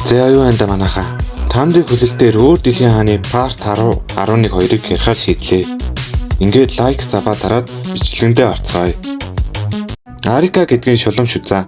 За юу энэ манайхаа. Таамдрыг хүлээлтээр өөр дэлхийн хааны part 10, 11, 2-ыг ярихаар шийдлээ. Ингээд лайк забаа дараад бичлэгэндээ орцгоё. Арика гэдгийн шулам шүзээ.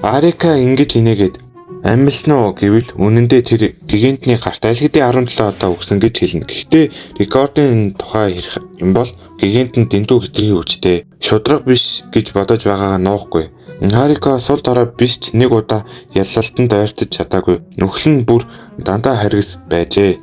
Арика ингэж инээгээд амилсан уу гэвэл үнэндээ тэр гигантны гарт аль хэдийн 17 одоо өгсөн гэж хэлнэ. Гэхдээ рекордын тухай ярих юм бол гигант нь дэндүү хэтэрхий хүчтэй. Шудраг биш гэж бодож байгаагаа нуухгүй. Арика сул дорой биш ч нэг удаа ялалтанд ойртож чадаагүй. Нөхөл нь бүр дандаа харгас байжээ.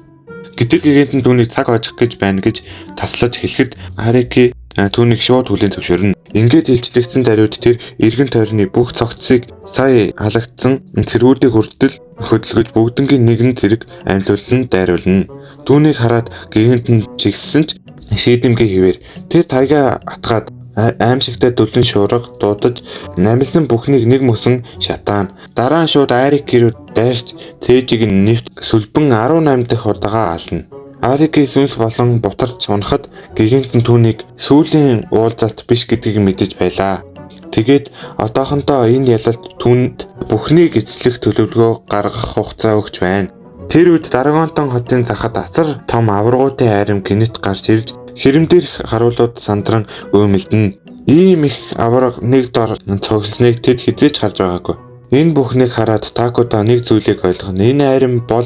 Гэтэл гигант нь түүнийг цаг хожих гэж байна гэж таслаж хэлэхэд Арики түүнийг шууд хүлээн зөвшөөрнө. Ингээд илчлэгдсэн даруйд тэр эргэн тойрны бүх цогцсыг сая халагдсан цэргүүдийг хүртэл хөдөлгөж бүгднгийн нэгэн зэрэг амьлуулсан дайруулна. Түүнийг хараад гигант нь чигссэн ч шийдэмгээ хийвэр. Тэр тайга атгаад аимшигтай дүлэн шуурга дуудаж намилсан бүхнийг нэг мөсөн шатаана. Дараа нь шууд Арик рүү дайрч цээжийг нэвт сүлбэн 18 дахь удаага ална. Арики сүнс болон бутарч унахад гигант нь түүнийг сүүлийн уулзалт биш гэдгийг мэдэж байлаа. Тэгээд одоохондоо энэ ялалт түүнд бүхнийг эзлэх төлөвлөгөө гаргах хугацаа өгч байна. Тэр үед Даргонтон хотын захад асар том аваргуудын айрам гинэт гарч ирж хэрэмдэрх харуулууд сандран өөмөлдөнө. Ийм их аварга нэг дор цогцолсныг тэд хизээч харж байгаагүй. Энэ бүхнийг хараад Такудо нэг зүйлийг ойлгоно. Энэ айрам бол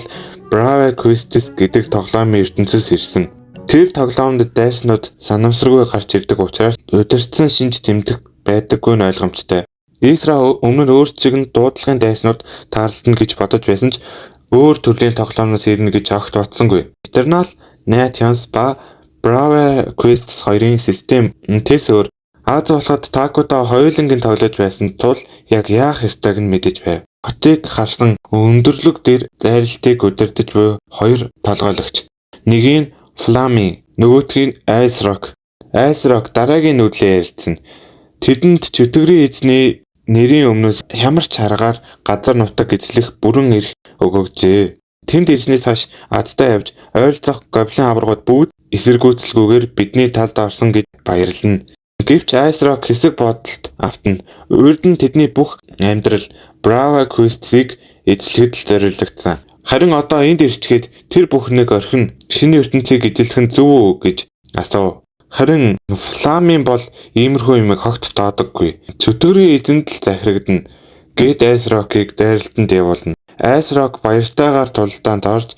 Brave Quest гэдэг тоглоомын ертөнцөөс ирсэн. Тэр тоглоомд дайснууд санамсаргүй гарч ирдэг учраас удирдсан шинж тэмдэг байдаггүй нь ойлгомжтой. Исра өмнө нь өөрсдийг нь дуудлагын дайснууд таарлтна гэж бодож байсан ч өөр төрлийн тоглоомноос ирнэ гэж огт бодсонгүй. Eternal Nations ба Brave Quest 2-ын систем тэс өөр. Аз болоход Такудо хоёулангийн тоглож байсан тул яг яах ёстойг нь мэдэж байв. Хотыг харсан өндөрлөг дээр зайралтыг удирдах буй хоёр толгойлогч. Нэг нь Flaming, нөгөөх нь Ice Rock. Ice Rock дараагийн нүдлээ ярьсан. Тэдэнд чөтгөрийн эзний нэрийн өмнөөс ямар ч аргаар газар нутаг эзлэх бүрэн эрх өгөгжээ. Тэнд ирснээс хойш Азтай явж ойролцоох гоблин аваргууд бүгд эсэргүүцэлгүйгээр бидний талд орсон гэж баярлана. Гэвч Ice Rock хэсэг бодолд автна. Урд нь тэдний бүх амьдрал Brave Quest-ийг эзлэхэд л зориулагдсан. Харин одоо энд ирчгээд тэр бүхнийг орхин шинэ ертөнцийг эзлэх нь зөв үү гэж асуув. Харин Flaming бол иймэрхүү юмыг хогт тоодоггүй. Чөтгөрийн эзэнд л захирагдана. Гэт Ice Rock-ыг дайралтанд явуулна. Ice Rock баяртайгаар тулалдаанд орж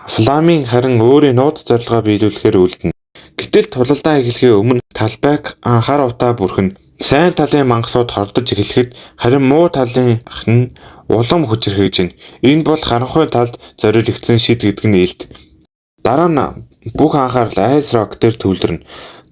Flaming харин өөрийн нууц зорилгоо биелүүлэхээр үлдэнэ. Гэтэл тулалдаа эхлэхийн өмнө талбайг анхаар утаа бүрхэн сайн талын мангасууд хордож эхлэхэд харин муу талынх нь улам хүчрхэгжинэ. Энэ бол харанхуй талд зориулагдсан шид гэдэг нь илт. Дараа нь бүх анхаарал Ice Rock дээр төвлөрнө.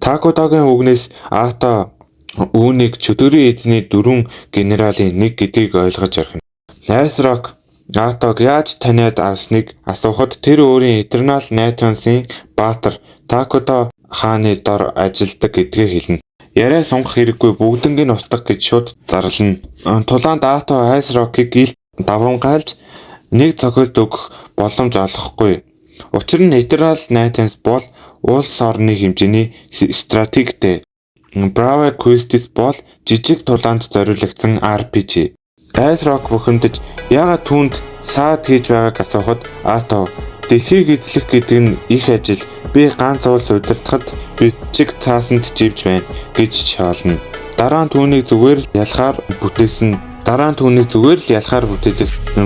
Такудогийн үгнээс Ато үүнийг чөтгөрийн эзний 4 генералын нэг гэдгийг ойлгож орхино. Ice Rock Атог яаж таниад авсныг асуухад тэр өөрийн Eternal Nations-ийн баатар Такудо хааны дор ажилдаг гэдгээ хэлнэ. Яриа сунгах хэрэггүй бүгднгийн устгах гэж шууд зарлана. Тулаанд Ато Ice Rock-ыг илт давамгайлж нэг цохилт өгөх боломж олохгүй. Учир нь Eternal Nations бол улс орны хэмжээний стратегтэй. Brave Quest бол жижиг тулаанд зориулагдсан RPG. Ice Rock бухимдаж яагаад түүнд саад хийж байгааг асуухад Ато дэлхийг эзлэх гэдэг нь их ажил. Би ганц улс удирдахад бичиг цаасанд живж байна гэж шаална. Дараа нь түүнийг зүгээр л ялахаар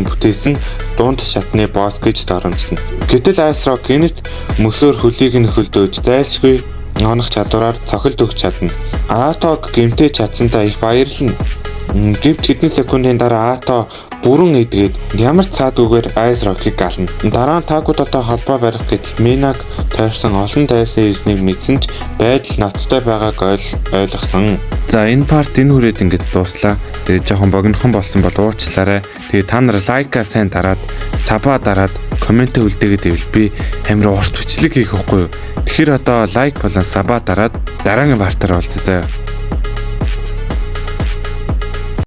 бүтээсэн дунд шатны босс гэж доромжлно. Гэтэл Ice Rock гинэт мөсөөр хөлийг нь хөлдөөж зайлшгүй онох чадвараар цохилт өгч чадна. Атог гэмтээ чадсандаа их баярлана. Гэвч хэдэн секундын дараа Ато бүрэн идгээд ямар ч цаадгүйгээр Ice Rock-ыг гална. Дараа нь Такудотой холбоо барих гэтэл Минаг тойрсон олон дайсан ирснийг мэдсэн ч байдал ноцтой байгааг ойлгосон. За энэ парт энэ хүрээд ингээд дууслаа. Тэгээд жоохон богинохон болсон бол уучлаарай. Тэгээд та нар лайкаа сайн дараад, сабаа дараад, комментээ үлдээгээд ивэл би амар урт бичлэг хийх хэрэггүй юу? Тэгэхээр одоо лайк болон сабаа дараад дараагийн партаар уулзъя.